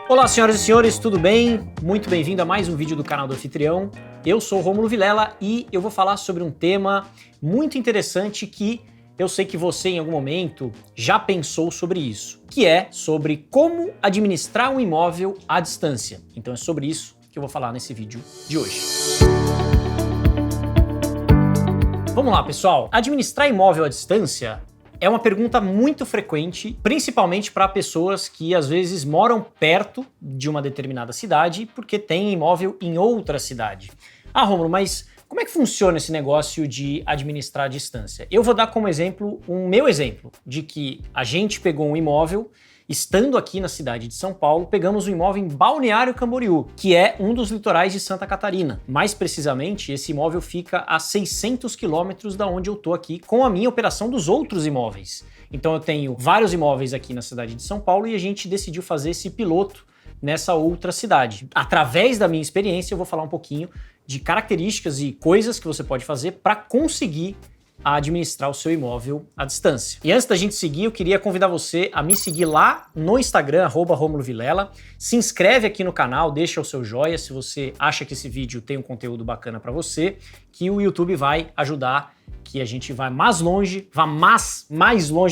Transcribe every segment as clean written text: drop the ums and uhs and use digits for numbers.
Olá, senhoras e senhores, tudo bem? Muito bem-vindo a mais um vídeo do canal do Anfitrião. Eu sou o Rômulo Vilela e eu vou falar sobre um tema muito interessante que eu sei que você em algum momento já pensou sobre isso, que é sobre como administrar um imóvel à distância. Então é sobre isso que eu vou falar nesse vídeo de hoje. Vamos lá, pessoal. Administrar imóvel à distância é uma pergunta muito frequente, principalmente para pessoas que às vezes moram perto de uma determinada cidade porque têm imóvel em outra cidade. Ah, Rômulo, mas como é que funciona esse negócio de administrar à distância? Eu vou dar como exemplo um meu exemplo de que a gente pegou um imóvel. Estando aqui na cidade de São Paulo, pegamos um imóvel em Balneário Camboriú, que é um dos litorais de Santa Catarina. Mais precisamente, esse imóvel fica a 600 quilômetros da onde eu tô aqui com a minha operação dos outros imóveis. Então eu tenho vários imóveis aqui na cidade de São Paulo e a gente decidiu fazer esse piloto nessa outra cidade. Através da minha experiência, eu vou falar um pouquinho de características e coisas que você pode fazer para conseguir administrar o seu imóvel à distância. E antes da gente seguir, eu queria convidar você a me seguir lá no Instagram, @RômuloVilela. Se inscreve aqui no canal, deixa o seu joinha se você acha que esse vídeo tem um conteúdo bacana para você, que o YouTube vai ajudar que a gente vá mais longe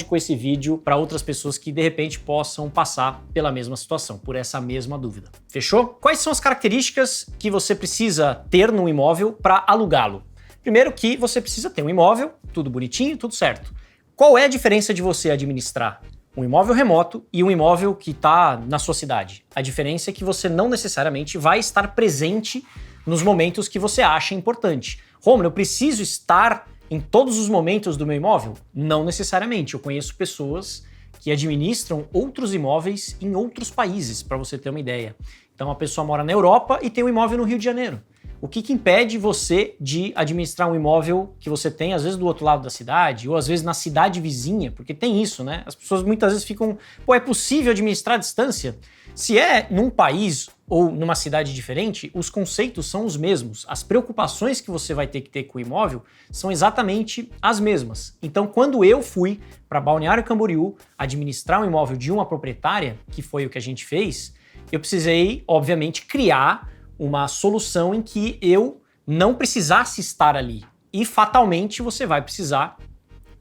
com esse vídeo para outras pessoas que de repente possam passar pela mesma situação, por essa mesma dúvida. Fechou? Quais são as características que você precisa ter no imóvel para alugá-lo? Primeiro que você precisa ter um imóvel, tudo bonitinho, tudo certo. Qual é a diferença de você administrar um imóvel remoto e um imóvel que está na sua cidade? A diferença é que você não necessariamente vai estar presente nos momentos que você acha importante. Rômulo, eu preciso estar em todos os momentos do meu imóvel? Não necessariamente. Eu conheço pessoas que administram outros imóveis em outros países, para você ter uma ideia. Então a pessoa mora na Europa e tem um imóvel no Rio de Janeiro. O que impede você de administrar um imóvel que você tem, às vezes, do outro lado da cidade, ou às vezes na cidade vizinha? Porque tem isso, né? As pessoas muitas vezes ficam, pô, é possível administrar à distância? Se é num país ou numa cidade diferente, os conceitos são os mesmos. As preocupações que você vai ter que ter com o imóvel são exatamente as mesmas. Então, quando eu fui para Balneário Camboriú administrar um imóvel de uma proprietária, que foi o que a gente fez, eu precisei, obviamente, criar uma solução em que eu não precisasse estar ali. E fatalmente você vai precisar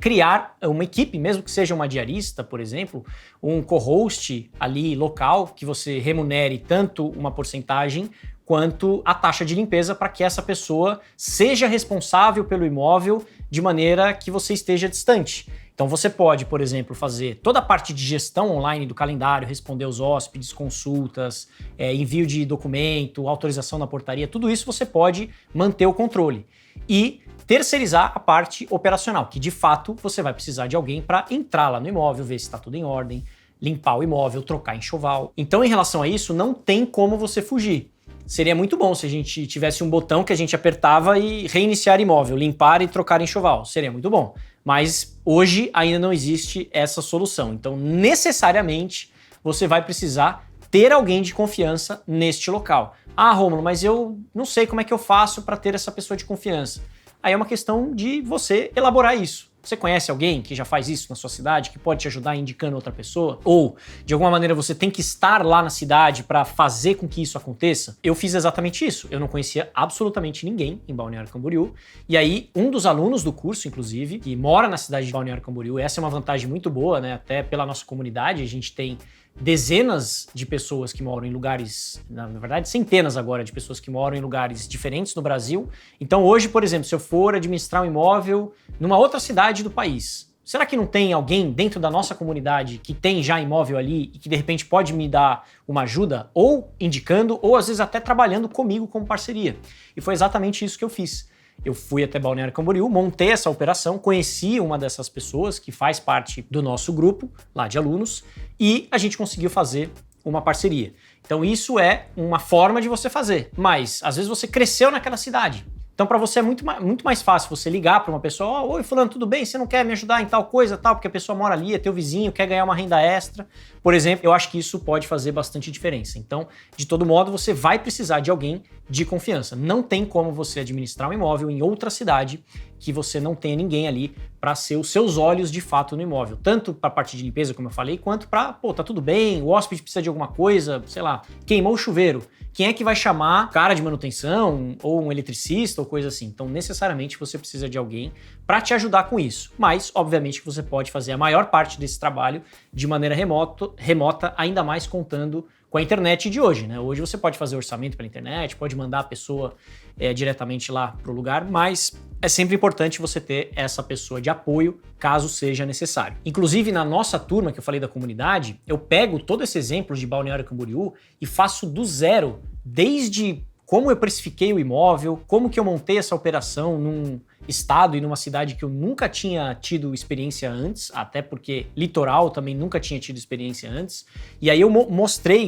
criar uma equipe, mesmo que seja uma diarista, por exemplo, um co-host ali local, que você remunere tanto uma porcentagem quanto a taxa de limpeza para que essa pessoa seja responsável pelo imóvel de maneira que você esteja distante. Então você pode, por exemplo, fazer toda a parte de gestão online do calendário, responder aos hóspedes, consultas, envio de documento, autorização na portaria, tudo isso você pode manter o controle. E terceirizar a parte operacional, que de fato você vai precisar de alguém para entrar lá no imóvel, ver se está tudo em ordem, limpar o imóvel, trocar enxoval. Então, em relação a isso, não tem como você fugir. Seria muito bom se a gente tivesse um botão que a gente apertava e reiniciar imóvel, limpar e trocar enxoval. Seria muito bom. Mas hoje ainda não existe essa solução. Então, necessariamente, você vai precisar ter alguém de confiança neste local. Ah, Rômulo, mas eu não sei como é que eu faço para ter essa pessoa de confiança. Aí é uma questão de você elaborar isso. Você conhece alguém que já faz isso na sua cidade, que pode te ajudar indicando outra pessoa? Ou, de alguma maneira, você tem que estar lá na cidade para fazer com que isso aconteça? Eu fiz exatamente isso. Eu não conhecia absolutamente ninguém em Balneário Camboriú. E aí, um dos alunos do curso, inclusive, que mora na cidade de Balneário Camboriú, essa é uma vantagem muito boa, né? Até pela nossa comunidade, a gente tem dezenas de pessoas que moram em lugares, na verdade centenas agora de pessoas que moram em lugares diferentes no Brasil. Então hoje, por exemplo, se eu for administrar um imóvel numa outra cidade do país, será que não tem alguém dentro da nossa comunidade que tem já imóvel ali e que de repente pode me dar uma ajuda, ou indicando, ou às vezes até trabalhando comigo como parceria? E foi exatamente isso que eu fiz. Eu fui até Balneário Camboriú, montei essa operação, conheci uma dessas pessoas que faz parte do nosso grupo lá de alunos e a gente conseguiu fazer uma parceria. Então isso é uma forma de você fazer, mas às vezes você cresceu naquela cidade. Então para você é muito mais fácil você ligar para uma pessoa, oi fulano, tudo bem? Você não quer me ajudar em tal coisa, tal? Porque a pessoa mora ali, é teu vizinho, quer ganhar uma renda extra. Por exemplo, eu acho que isso pode fazer bastante diferença. Então, de todo modo, você vai precisar de alguém de confiança. Não tem como você administrar um imóvel em outra cidade que você não tenha ninguém ali para ser os seus olhos de fato no imóvel. Tanto para a parte de limpeza, como eu falei, quanto para, tá tudo bem, o hóspede precisa de alguma coisa, sei lá, queimou o chuveiro. Quem é que vai chamar cara de manutenção ou um eletricista ou coisa assim? Então, necessariamente, você precisa de alguém para te ajudar com isso. Mas, obviamente, que você pode fazer a maior parte desse trabalho de maneira remota, ainda mais contando com a internet de hoje, né? Hoje você pode fazer orçamento pela internet, pode mandar a pessoa diretamente lá para o lugar, mas é sempre importante você ter essa pessoa de apoio, caso seja necessário. Inclusive, na nossa turma, que eu falei da comunidade, eu pego todo esse exemplo de Balneário Camboriú e faço do zero, desde como eu precifiquei o imóvel, como que eu montei essa operação num estado e numa cidade que eu nunca tinha tido experiência antes, até porque litoral também nunca tinha tido experiência antes. E aí eu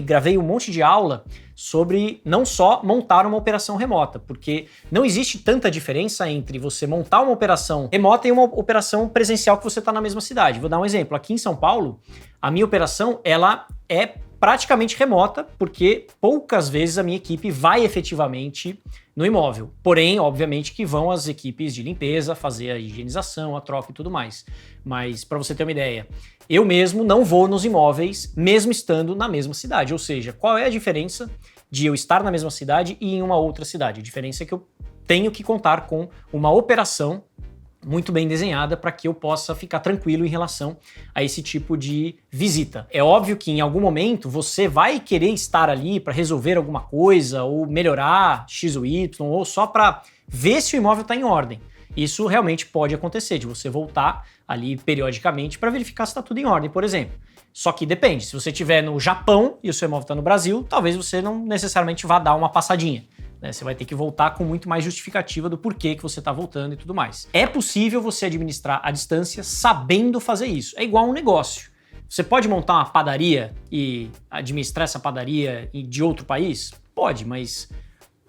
gravei um monte de aula sobre não só montar uma operação remota, porque não existe tanta diferença entre você montar uma operação remota e uma operação presencial que você está na mesma cidade. Vou dar um exemplo. Aqui em São Paulo, a minha operação ela é praticamente remota, porque poucas vezes a minha equipe vai efetivamente no imóvel. Porém, obviamente que vão as equipes de limpeza fazer a higienização, a troca e tudo mais. Mas para você ter uma ideia, eu mesmo não vou nos imóveis, mesmo estando na mesma cidade. Ou seja, qual é a diferença de eu estar na mesma cidade e em uma outra cidade? A diferença é que eu tenho que contar com uma operação muito bem desenhada para que eu possa ficar tranquilo em relação a esse tipo de visita. É óbvio que em algum momento você vai querer estar ali para resolver alguma coisa ou melhorar X ou Y ou só para ver se o imóvel está em ordem. Isso realmente pode acontecer, de você voltar ali periodicamente para verificar se está tudo em ordem, por exemplo. Só que depende, se você estiver no Japão e o seu imóvel está no Brasil, talvez você não necessariamente vá dar uma passadinha. Você vai ter que voltar com muito mais justificativa do porquê que você está voltando e tudo mais. É possível você administrar à distância sabendo fazer isso. É igual um negócio. Você pode montar uma padaria e administrar essa padaria de outro país? Pode, mas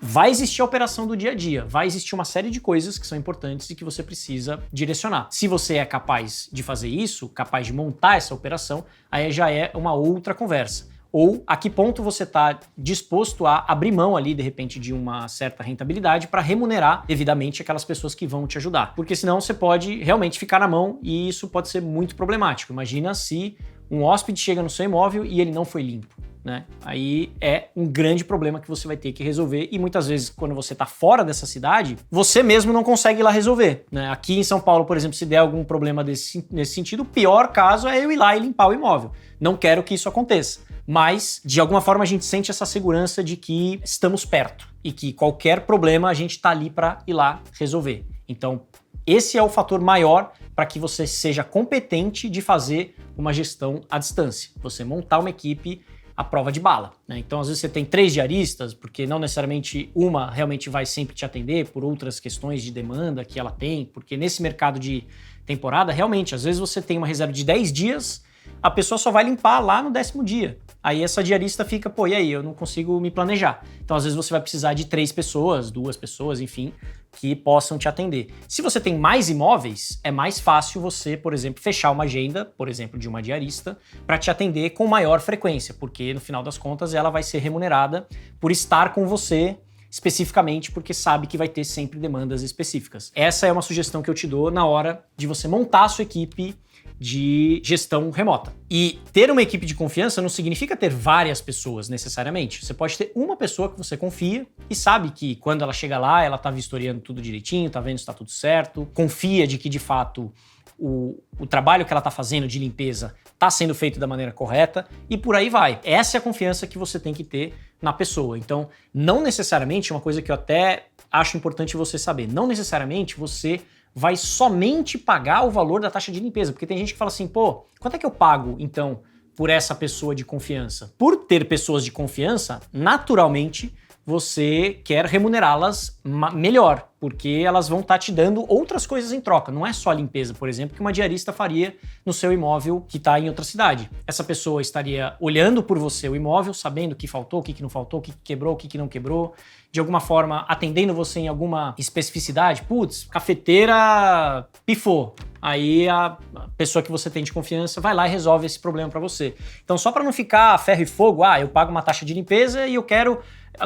vai existir a operação do dia a dia. Vai existir uma série de coisas que são importantes e que você precisa direcionar. Se você é capaz de fazer isso, capaz de montar essa operação, aí já é uma outra conversa. Ou a que ponto você está disposto a abrir mão ali, de repente, de uma certa rentabilidade para remunerar devidamente aquelas pessoas que vão te ajudar. Porque senão você pode realmente ficar na mão e isso pode ser muito problemático. Imagina se um hóspede chega no seu imóvel e ele não foi limpo, né? Aí é um grande problema que você vai ter que resolver e muitas vezes quando você está fora dessa cidade, você mesmo não consegue ir lá resolver, né? Aqui em São Paulo, por exemplo, se der algum problema nesse sentido, o pior caso é eu ir lá e limpar o imóvel. Não quero que isso aconteça. Mas, de alguma forma, a gente sente essa segurança de que estamos perto e que qualquer problema a gente está ali para ir lá resolver. Então, esse é o fator maior para que você seja competente de fazer uma gestão à distância. Você montar uma equipe à prova de bala, né? Então, às vezes você tem 3 diaristas, porque não necessariamente uma realmente vai sempre te atender por outras questões de demanda que ela tem, porque nesse mercado de temporada, realmente, às vezes você tem uma reserva de 10 dias, a pessoa só vai limpar lá no 10º dia. Aí essa diarista fica, e aí, eu não consigo me planejar. Então, às vezes, você vai precisar de 3 pessoas, 2 pessoas, enfim, que possam te atender. Se você tem mais imóveis, é mais fácil você, por exemplo, fechar uma agenda, por exemplo, de uma diarista, para te atender com maior frequência, porque, no final das contas, ela vai ser remunerada por estar com você especificamente porque sabe que vai ter sempre demandas específicas. Essa é uma sugestão que eu te dou na hora de você montar a sua equipe de gestão remota. E ter uma equipe de confiança não significa ter várias pessoas necessariamente. Você pode ter uma pessoa que você confia e sabe que quando ela chega lá, ela tá vistoriando tudo direitinho, tá vendo se tá tudo certo, confia de que de fato o trabalho que ela tá fazendo de limpeza tá sendo feito da maneira correta e por aí vai. Essa é a confiança que você tem que ter na pessoa. Então, não necessariamente, uma coisa que eu até acho importante você saber, não necessariamente você vai somente pagar o valor da taxa de limpeza, porque tem gente que fala assim, quanto é que eu pago, então, por essa pessoa de confiança? Por ter pessoas de confiança, naturalmente, você quer remunerá-las melhor, porque elas vão estar te dando outras coisas em troca. Não é só a limpeza, por exemplo, que uma diarista faria no seu imóvel que está em outra cidade. Essa pessoa estaria olhando por você o imóvel, sabendo o que faltou, o que não faltou, o que quebrou, o que não quebrou, de alguma forma atendendo você em alguma especificidade. Putz, cafeteira pifou. Aí a pessoa que você tem de confiança vai lá e resolve esse problema para você. Então, só para não ficar ferro e fogo, eu pago uma taxa de limpeza e eu quero...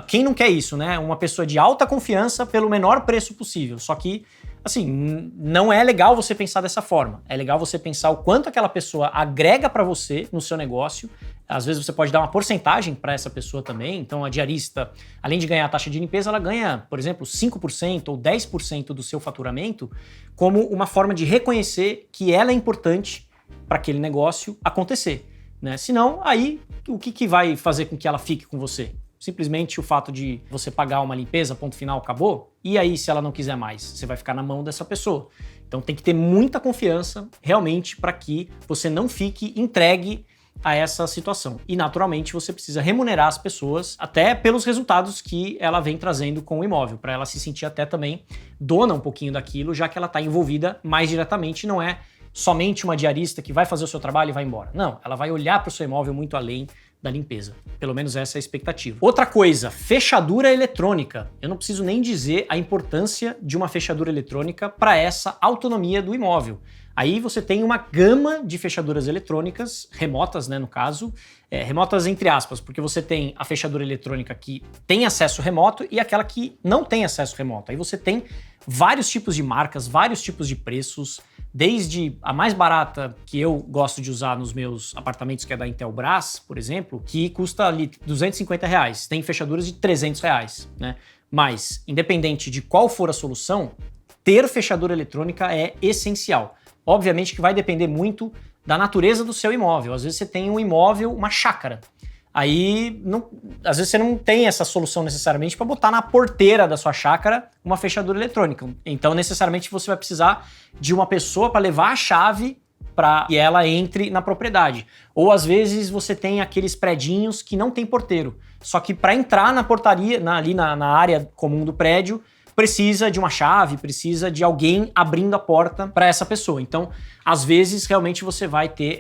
Quem não quer isso, né? Uma pessoa de alta confiança pelo menor preço possível. Só que assim, não é legal você pensar dessa forma. É legal você pensar o quanto aquela pessoa agrega para você no seu negócio. Às vezes você pode dar uma porcentagem para essa pessoa também. Então a diarista, além de ganhar a taxa de limpeza, ela ganha, por exemplo, 5% ou 10% do seu faturamento como uma forma de reconhecer que ela é importante para aquele negócio acontecer, né? Senão, aí, o que vai fazer com que ela fique com você? Simplesmente o fato de você pagar uma limpeza, ponto final, acabou? E aí, se ela não quiser mais, você vai ficar na mão dessa pessoa. Então tem que ter muita confiança, realmente, para que você não fique entregue a essa situação. E, naturalmente, você precisa remunerar as pessoas até pelos resultados que ela vem trazendo com o imóvel, para ela se sentir até também dona um pouquinho daquilo, já que ela está envolvida mais diretamente, não é somente uma diarista que vai fazer o seu trabalho e vai embora. Não, ela vai olhar para o seu imóvel muito além da limpeza. Pelo menos essa é a expectativa. Outra coisa, fechadura eletrônica. Eu não preciso nem dizer a importância de uma fechadura eletrônica para essa autonomia do imóvel. Aí você tem uma gama de fechaduras eletrônicas, remotas, né, no caso, remotas entre aspas, porque você tem a fechadura eletrônica que tem acesso remoto e aquela que não tem acesso remoto. Aí você tem vários tipos de marcas, vários tipos de preços, desde a mais barata que eu gosto de usar nos meus apartamentos, que é da Intelbras, por exemplo, que custa ali R$250. Tem fechaduras de R$300, né? Mas, independente de qual for a solução, ter fechadura eletrônica é essencial. Obviamente que vai depender muito da natureza do seu imóvel. Às vezes você tem um imóvel, uma chácara. Aí, às vezes você não tem essa solução necessariamente para botar na porteira da sua chácara uma fechadura eletrônica. Então, necessariamente, você vai precisar de uma pessoa para levar a chave para que ela entre na propriedade. Ou, às vezes, você tem aqueles predinhos que não tem porteiro. Só que para entrar na portaria, ali na área comum do prédio, precisa de uma chave, precisa de alguém abrindo a porta para essa pessoa. Então, às vezes, realmente você vai ter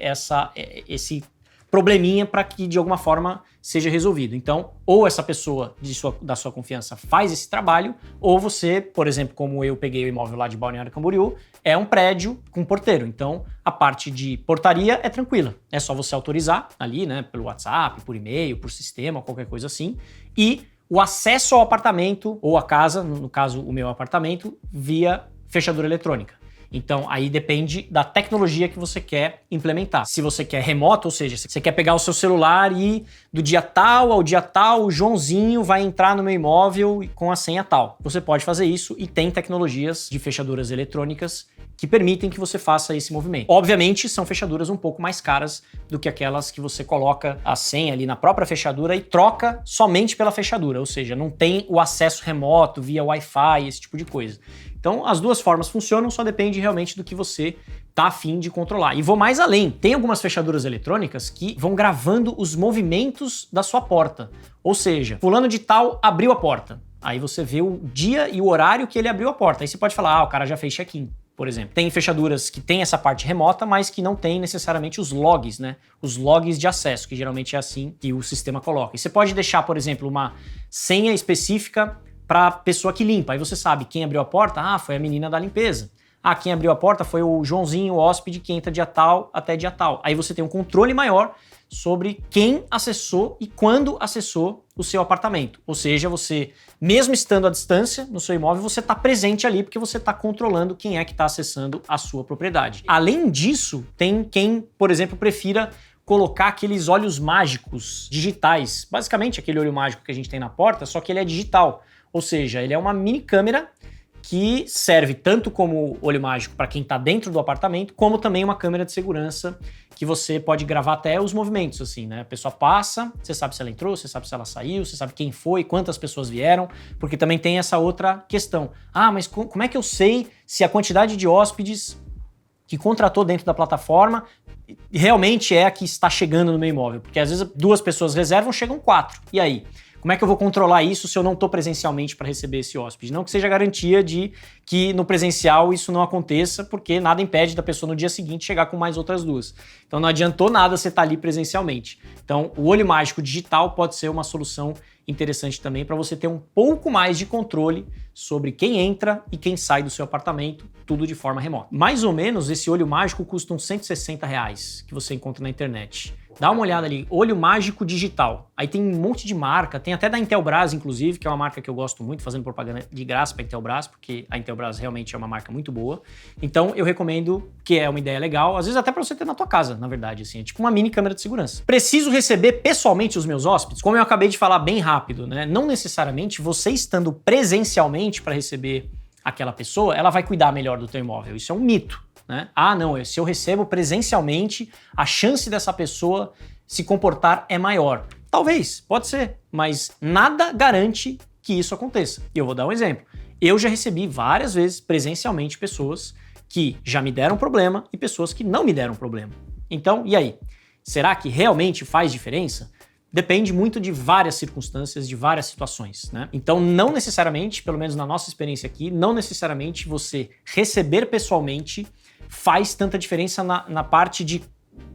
esse probleminha para que de alguma forma seja resolvido. Então, ou essa pessoa da sua confiança faz esse trabalho, ou você, por exemplo, como eu peguei o imóvel lá de Balneário Camboriú, é um prédio com porteiro. Então, a parte de portaria é tranquila. É só você autorizar ali, né, pelo WhatsApp, por e-mail, por sistema, qualquer coisa assim. E o acesso ao apartamento ou à casa, no caso o meu apartamento, via fechadura eletrônica. Então, aí depende da tecnologia que você quer implementar. Se você quer remoto, ou seja, se você quer pegar o seu celular e do dia tal ao dia tal, o Joãozinho vai entrar no meu imóvel com a senha tal. Você pode fazer isso e tem tecnologias de fechaduras eletrônicas que permitem que você faça esse movimento. Obviamente, são fechaduras um pouco mais caras do que aquelas que você coloca a senha ali na própria fechadura e troca somente pela fechadura, ou seja, não tem o acesso remoto via Wi-Fi, esse tipo de coisa. Então, as duas formas funcionam, só depende realmente do que você tá a fim de controlar. E vou mais além, tem algumas fechaduras eletrônicas que vão gravando os movimentos da sua porta. Ou seja, fulano de tal abriu a porta. Aí você vê o dia e o horário que ele abriu a porta. Aí você pode falar, o cara já fez check-in, por exemplo. Tem fechaduras que tem essa parte remota, mas que não tem necessariamente os logs, né? Os logs de acesso, que geralmente é assim que o sistema coloca. E você pode deixar, por exemplo, uma senha específica para a pessoa que limpa. Aí você sabe quem abriu a porta, foi a menina da limpeza. Quem abriu a porta foi o Joãozinho, o hóspede, que entra dia tal até dia tal. Aí você tem um controle maior sobre quem acessou e quando acessou o seu apartamento. Ou seja, você, mesmo estando à distância no seu imóvel, você está presente ali porque você está controlando quem é que está acessando a sua propriedade. Além disso, tem quem, por exemplo, prefira colocar aqueles olhos mágicos digitais. Basicamente, aquele olho mágico que a gente tem na porta, só que ele é digital. Ou seja, ele é uma mini câmera que serve tanto como olho mágico para quem está dentro do apartamento, como também uma câmera de segurança que você pode gravar até os movimentos, assim, né? A pessoa passa, você sabe se ela entrou, você sabe se ela saiu, você sabe quem foi, quantas pessoas vieram, porque também tem essa outra questão. Mas como é que eu sei se a quantidade de hóspedes que contratou dentro da plataforma realmente é a que está chegando no meu imóvel? Porque às vezes 2 pessoas reservam, chegam 4. E aí? Como é que eu vou controlar isso se eu não estou presencialmente para receber esse hóspede? Não que seja garantia de que no presencial isso não aconteça, porque nada impede da pessoa no dia seguinte chegar com mais outras 2. Então não adiantou nada você estar ali presencialmente. Então o olho mágico digital pode ser uma solução interessante também para você ter um pouco mais de controle sobre quem entra e quem sai do seu apartamento, tudo de forma remota. Mais ou menos esse olho mágico custa uns R$160 que você encontra na internet. Dá uma olhada ali, Olho Mágico Digital. Aí tem um monte de marca, tem até da Intelbras, inclusive, que é uma marca que eu gosto muito, fazendo propaganda de graça para a Intelbras, porque a Intelbras realmente é uma marca muito boa. Então eu recomendo, que é uma ideia legal, às vezes até para você ter na tua casa, na verdade, assim, é tipo uma mini câmera de segurança. Preciso receber pessoalmente os meus hóspedes? Como eu acabei de falar bem rápido, né? Não necessariamente você estando presencialmente para receber aquela pessoa, ela vai cuidar melhor do teu imóvel. Isso é um mito, né? Ah, não, se eu recebo presencialmente, a chance dessa pessoa se comportar é maior. Talvez, pode ser, mas nada garante que isso aconteça. E eu vou dar um exemplo. Eu já recebi várias vezes presencialmente pessoas que já me deram problema e pessoas que não me deram problema. Então, e aí? Será que realmente faz diferença? Depende muito de várias circunstâncias, de várias situações, né? Então, não necessariamente, pelo menos na nossa experiência aqui, não necessariamente você receber pessoalmente faz tanta diferença na parte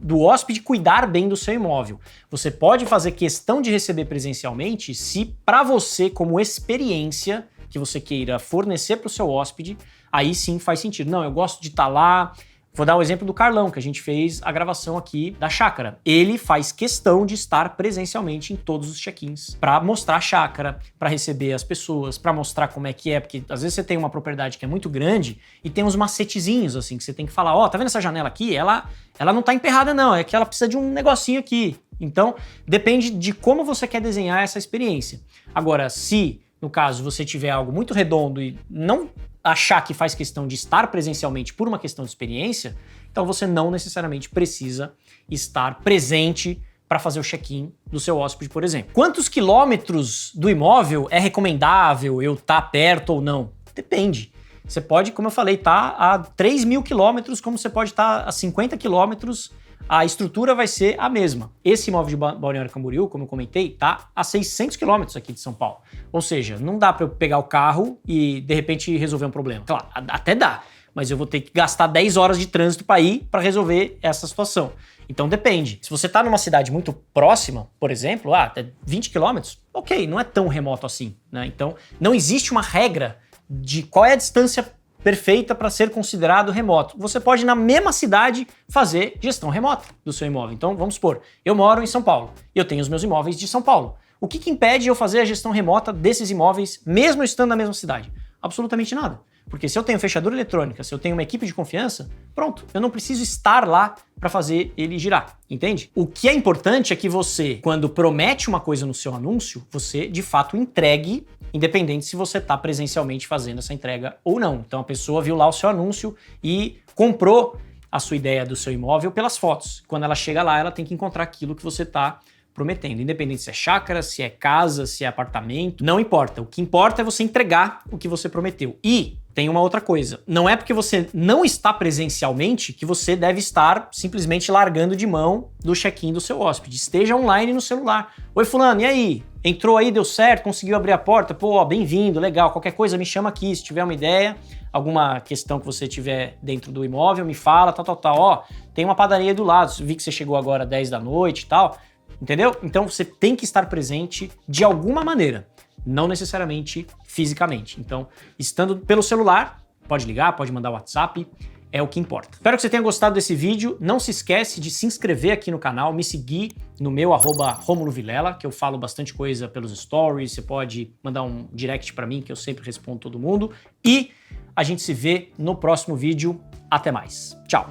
do hóspede cuidar bem do seu imóvel. Você pode fazer questão de receber presencialmente se para você, como experiência que você queira fornecer para o seu hóspede, aí sim faz sentido. Não, eu gosto de estar lá. Vou dar o exemplo do Carlão, que a gente fez a gravação aqui da chácara. Ele faz questão de estar presencialmente em todos os check-ins para mostrar a chácara, para receber as pessoas, para mostrar como é, porque às vezes você tem uma propriedade que é muito grande e tem uns macetezinhos assim que você tem que falar, ó, tá vendo essa janela aqui? Ela não tá emperrada não, é que ela precisa de um negocinho aqui. Então, depende de como você quer desenhar essa experiência. Agora, se no caso você tiver algo muito redondo e não achar que faz questão de estar presencialmente por uma questão de experiência, então você não necessariamente precisa estar presente para fazer o check-in do seu hóspede, por exemplo. Quantos quilômetros do imóvel é recomendável eu estar perto ou não? Depende. Você pode, como eu falei, estar a 3.000 quilômetros, como você pode estar a 50 quilômetros, a estrutura vai ser a mesma. Esse imóvel de Balneário Camboriú, como eu comentei, tá a 600 quilômetros aqui de São Paulo. Ou seja, não dá para eu pegar o carro e, de repente, resolver um problema. Claro, até dá, mas eu vou ter que gastar 10 horas de trânsito para ir para resolver essa situação. Então depende. Se você tá numa cidade muito próxima, por exemplo, até 20 quilômetros, ok, não é tão remoto assim, né? Então não existe uma regra de qual é a distância perfeita para ser considerado remoto. Você pode, na mesma cidade, fazer gestão remota do seu imóvel. Então, vamos supor, eu moro em São Paulo e eu tenho os meus imóveis de São Paulo. O que impede eu fazer a gestão remota desses imóveis, mesmo estando na mesma cidade? Absolutamente nada. Porque se eu tenho fechadura eletrônica, se eu tenho uma equipe de confiança, pronto, eu não preciso estar lá para fazer ele girar, entende? O que é importante é que você, quando promete uma coisa no seu anúncio, você de fato entregue, independente se você está presencialmente fazendo essa entrega ou não. Então a pessoa viu lá o seu anúncio e comprou a sua ideia do seu imóvel pelas fotos. Quando ela chega lá, ela tem que encontrar aquilo que você está prometendo, independente se é chácara, se é casa, se é apartamento, não importa. O que importa é você entregar o que você prometeu. E tem uma outra coisa, não é porque você não está presencialmente que você deve estar simplesmente largando de mão do check-in do seu hóspede. Esteja online no celular. Oi fulano, e aí? Entrou aí, deu certo, conseguiu abrir a porta? Pô, bem-vindo, legal, qualquer coisa me chama aqui, se tiver uma ideia, alguma questão que você tiver dentro do imóvel, me fala, tal, ó, tem uma padaria do lado, vi que você chegou agora às 10 da noite e tal, entendeu? Então você tem que estar presente de alguma maneira. Não necessariamente fisicamente. Então, estando pelo celular, pode ligar, pode mandar WhatsApp, é o que importa. Espero que você tenha gostado desse vídeo. Não se esquece de se inscrever aqui no canal, me seguir no meu @RomuloVilela, que eu falo bastante coisa pelos stories, você pode mandar um direct para mim, que eu sempre respondo todo mundo. E a gente se vê no próximo vídeo. Até mais. Tchau!